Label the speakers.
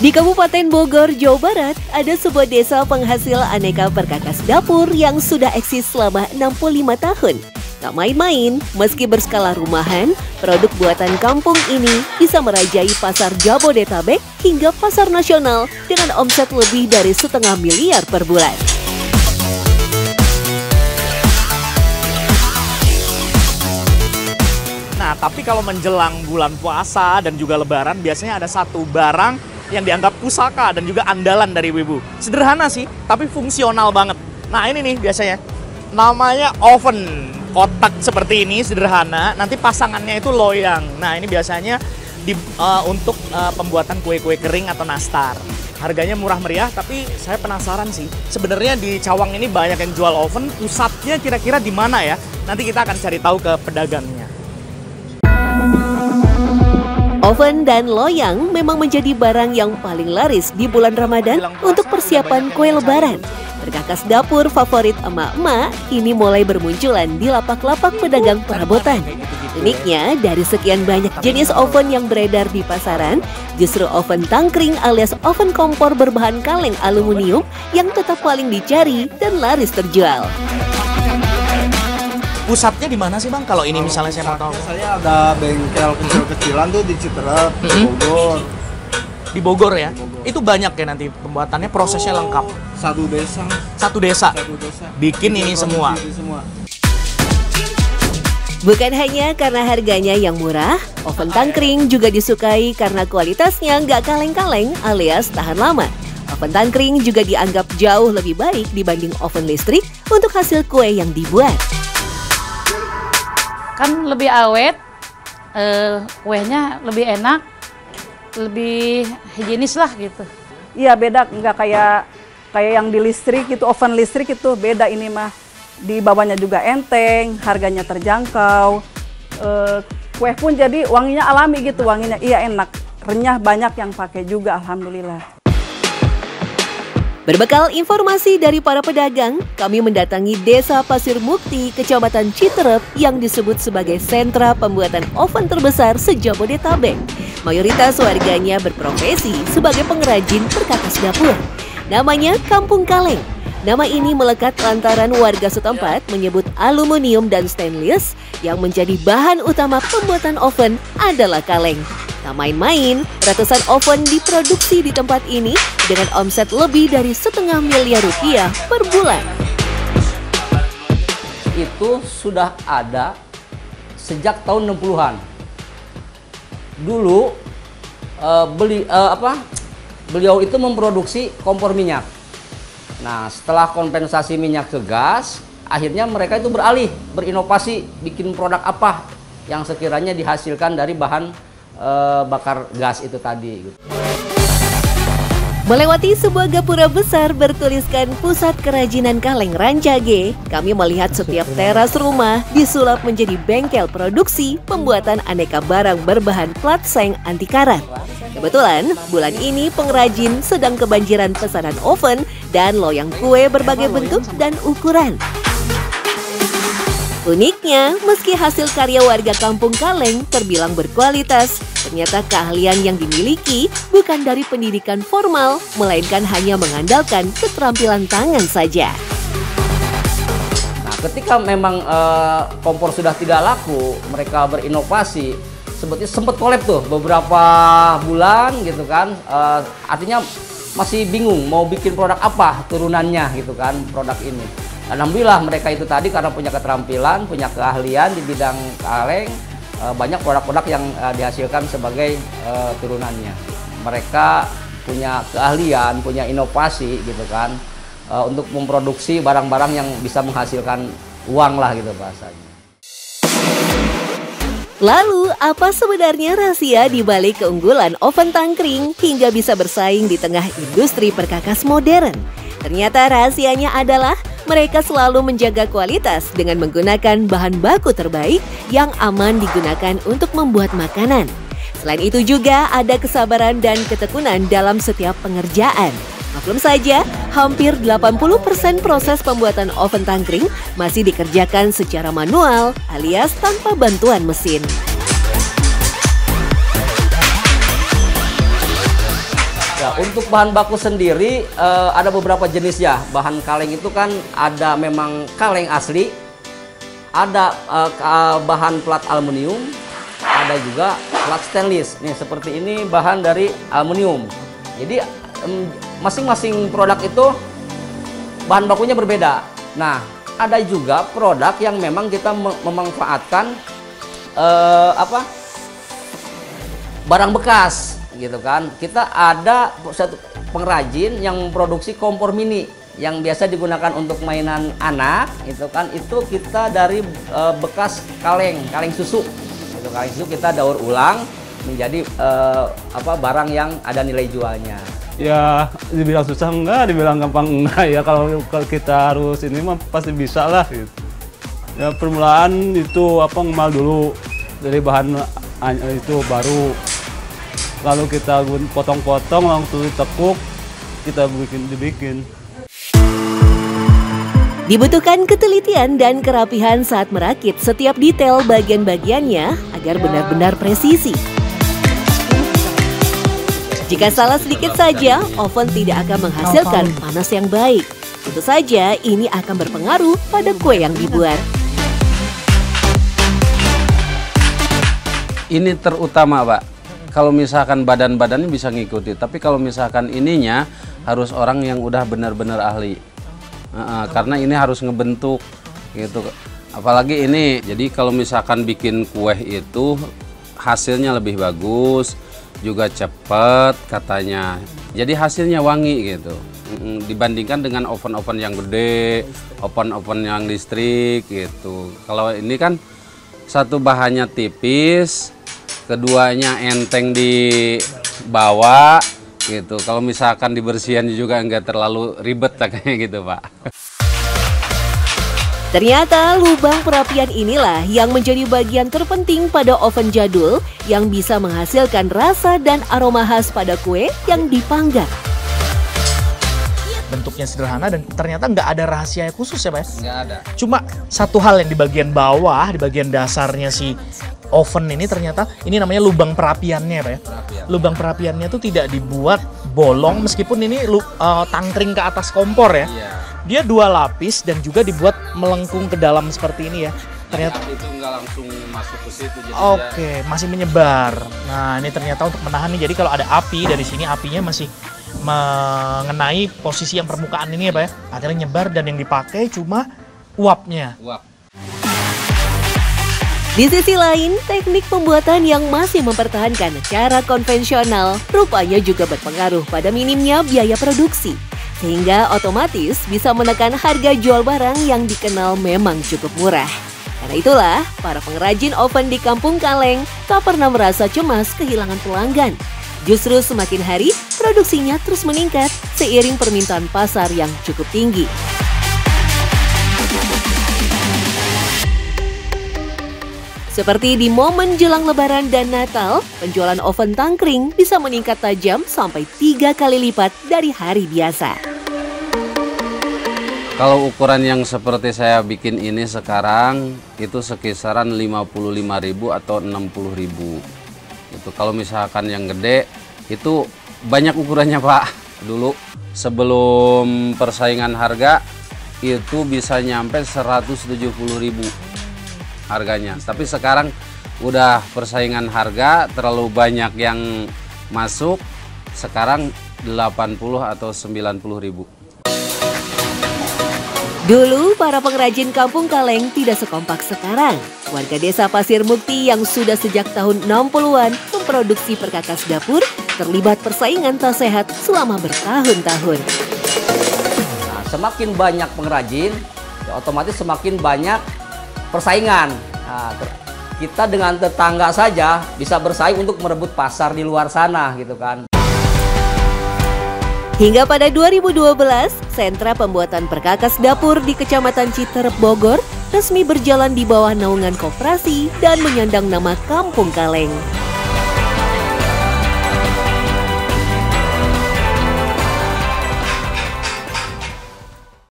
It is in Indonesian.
Speaker 1: Di Kabupaten Bogor, Jawa Barat, ada sebuah desa penghasil aneka perkakas dapur yang sudah eksis selama 65 tahun. Tak main-main, meski berskala rumahan, produk buatan kampung ini bisa merajai pasar Jabodetabek hingga pasar nasional dengan omset lebih dari 1,5 miliar per bulan.
Speaker 2: Nah, tapi kalau menjelang bulan puasa dan juga lebaran, biasanya ada satu barang yang dianggap pusaka dan juga andalan dari ibu-ibu. Sederhana sih, tapi fungsional banget. Nah, ini nih biasanya. Namanya oven. Kotak seperti ini, sederhana. Nanti pasangannya itu loyang. Nah, ini biasanya untuk pembuatan kue-kue kering atau nastar. Harganya murah meriah, tapi saya penasaran sih. Sebenarnya di Cawang ini banyak yang jual oven. Pusatnya kira-kira di mana ya? Nanti kita akan cari tahu ke pedagangnya.
Speaker 1: Oven dan loyang memang menjadi barang yang paling laris di bulan Ramadan untuk persiapan kue lebaran. Perkakas dapur favorit emak-emak kini mulai bermunculan di lapak-lapak pedagang perabotan. Uniknya, dari sekian banyak jenis oven yang beredar di pasaran, justru oven tangkring alias oven kompor berbahan kaleng aluminium yang tetap paling dicari dan laris terjual.
Speaker 2: Pusatnya di mana sih Bang? Kalau ini misalnya saya mau tahu.
Speaker 3: Saya ada bengkel kecil-kecilan tuh di Citerep, di Bogor.
Speaker 2: Di Bogor ya? Itu banyak ya nanti pembuatannya, prosesnya lengkap.
Speaker 3: Satu desa.
Speaker 2: Satu desa? Bikin ini semua?
Speaker 1: Bukan hanya karena harganya yang murah, oven tangkring juga disukai karena kualitasnya nggak kaleng-kaleng alias tahan lama. Oven tangkring juga dianggap jauh lebih baik dibanding oven listrik untuk hasil kue yang dibuat.
Speaker 4: Kan lebih awet, kuenya lebih enak, lebih higienis lah gitu.
Speaker 5: Iya beda, nggak kayak yang di listrik itu, oven listrik itu beda ini mah. Di bawahnya juga enteng, harganya terjangkau, kue pun jadi wanginya alami gitu, wanginya iya enak, renyah banyak yang pakai juga alhamdulillah.
Speaker 1: Berbekal informasi dari para pedagang, kami mendatangi Desa Pasir Mukti, Kecamatan Citerep yang disebut sebagai sentra pembuatan oven terbesar se-Jabodetabek. Mayoritas warganya berprofesi sebagai pengrajin perkakas dapur. Namanya Kampung Kaleng. Nama ini melekat lantaran warga setempat menyebut aluminium dan stainless yang menjadi bahan utama pembuatan oven adalah kaleng. Tak main-main, ratusan oven diproduksi di tempat ini dengan omset lebih dari 1,5 miliar rupiah per bulan.
Speaker 6: Itu sudah ada sejak tahun 60-an. Dulu beliau itu memproduksi kompor minyak. Nah, setelah kompensasi minyak ke gas, akhirnya mereka itu beralih, berinovasi, bikin produk apa yang sekiranya dihasilkan dari bahan bakar gas itu tadi.
Speaker 1: Melewati sebuah gapura besar bertuliskan Pusat Kerajinan Kaleng Rancage, kami melihat setiap teras rumah disulap menjadi bengkel produksi pembuatan aneka barang berbahan plat seng anti karat. Kebetulan, bulan ini pengrajin sedang kebanjiran pesanan oven dan loyang kue berbagai bentuk dan ukuran. Uniknya, meski hasil karya warga Kampung Kaleng terbilang berkualitas, ternyata keahlian yang dimiliki bukan dari pendidikan formal, melainkan hanya mengandalkan keterampilan tangan saja.
Speaker 6: Nah, ketika memang kompor sudah tidak laku, mereka berinovasi, sebetulnya sempat collab tuh beberapa bulan gitu kan, artinya masih bingung mau bikin produk apa turunannya gitu kan, produk ini. Alhamdulillah mereka itu tadi karena punya keterampilan, punya keahlian di bidang kaleng, banyak produk-produk yang dihasilkan sebagai turunannya. Mereka punya keahlian, punya inovasi gitu kan, untuk memproduksi barang-barang yang bisa menghasilkan uang lah gitu bahasanya.
Speaker 1: Lalu, apa sebenarnya rahasia di balik keunggulan oven tangkring hingga bisa bersaing di tengah industri perkakas modern? Ternyata rahasianya adalah mereka selalu menjaga kualitas dengan menggunakan bahan baku terbaik yang aman digunakan untuk membuat makanan. Selain itu juga ada kesabaran dan ketekunan dalam setiap pengerjaan. Maklum saja, hampir 80% proses pembuatan oven tangkring masih dikerjakan secara manual alias tanpa bantuan mesin.
Speaker 6: Ya, Ya, untuk bahan baku sendiri ada beberapa jenis ya. Bahan kaleng itu kan ada memang kaleng asli, ada bahan plat aluminium, ada juga plat stainless. Nih seperti ini bahan dari aluminium. Jadi masing-masing produk itu bahan bakunya berbeda. Nah, ada juga produk yang memang kita memanfaatkan barang bekas gitu kan. Kita ada satu pengrajin yang memproduksi kompor mini yang biasa digunakan untuk mainan anak itu kan, itu kita dari bekas kaleng susu gitu. Kaleng susu kita daur ulang menjadi barang yang ada nilai jualnya.
Speaker 7: Ya dibilang susah enggak, dibilang gampang enggak ya. Kalau kita harus ini mah pasti bisa lah gitu. Ya permulaan itu ngemal dulu dari bahan itu baru, lalu kita potong-potong langsung ditekuk, kita dibikin.
Speaker 1: Dibutuhkan ketelitian dan kerapihan saat merakit setiap detail bagian-bagiannya agar benar-benar presisi. Jika salah sedikit saja, oven tidak akan menghasilkan panas yang baik. Tentu saja ini akan berpengaruh pada kue yang dibuat.
Speaker 8: Ini terutama, Pak. Kalau misalkan badan-badannya bisa ngikuti, tapi kalau misalkan ininya harus orang yang udah benar-benar ahli. Karena ini harus ngebentuk gitu. Apalagi ini, jadi kalau misalkan bikin kue itu hasilnya lebih bagus, juga cepat katanya. Jadi hasilnya wangi gitu. Dibandingkan dengan oven-oven yang gede, oven-oven yang listrik gitu. Kalau ini kan satu bahannya tipis, keduanya enteng dibawa gitu. Kalau misalkan dibersihan juga nggak terlalu ribet kayaknya gitu, Pak.
Speaker 1: Ternyata lubang perapian inilah yang menjadi bagian terpenting pada oven jadul yang bisa menghasilkan rasa dan aroma khas pada kue yang dipanggang.
Speaker 2: Bentuknya sederhana dan ternyata nggak ada rahasia khusus ya, Pak?
Speaker 8: Nggak ada.
Speaker 2: Cuma satu hal yang di bagian bawah, di bagian dasarnya si oven ini ternyata ini namanya lubang perapiannya, Pak ya. Lubang perapiannya tuh tidak dibuat bolong meskipun ini tangkring ke atas kompor ya.
Speaker 8: Iya.
Speaker 2: Dia 2 lapis dan juga dibuat melengkung ke dalam seperti ini ya. Ternyata
Speaker 8: itu nggak langsung masuk ke situ.
Speaker 2: Oke, masih menyebar. Nah, ini ternyata untuk menahan nih. Jadi kalau ada api dari sini, apinya masih mengenai posisi yang permukaan ini ya, Pak ya. Akhirnya nyebar dan yang dipakai cuma uapnya.
Speaker 8: Uap.
Speaker 1: Di sisi lain, teknik pembuatan yang masih mempertahankan cara konvensional rupanya juga berpengaruh pada minimnya biaya produksi. Sehingga otomatis bisa menekan harga jual barang yang dikenal memang cukup murah. Karena itulah, para pengrajin oven di Kampung Kaleng tak pernah merasa cemas kehilangan pelanggan. Justru semakin hari, produksinya terus meningkat seiring permintaan pasar yang cukup tinggi. Seperti di momen jelang Lebaran dan Natal, penjualan oven tangkring bisa meningkat tajam sampai 3 kali lipat dari hari biasa.
Speaker 8: Kalau ukuran yang seperti saya bikin ini sekarang, itu sekisaran 55.000 atau 60.000. Itu kalau misalkan yang gede, itu banyak ukurannya, Pak. Dulu sebelum persaingan harga, itu bisa nyampe 170.000. harganya. Tapi sekarang udah persaingan harga, terlalu banyak yang masuk, sekarang 80 atau 90.000.
Speaker 1: Dulu para pengrajin Kampung Kaleng tidak sekompak sekarang. Warga desa Pasir Mukti yang sudah sejak tahun 60-an memproduksi perkakas dapur terlibat persaingan tak sehat selama bertahun-tahun.
Speaker 6: Nah, semakin banyak pengrajin, ya otomatis semakin banyak persaingan. Nah, kita dengan tetangga saja bisa bersaing untuk merebut pasar di luar sana gitu kan.
Speaker 1: Hingga pada 2012, sentra pembuatan perkakas dapur di Kecamatan Citerep, Bogor resmi berjalan di bawah naungan koperasi dan menyandang nama Kampung Kaleng.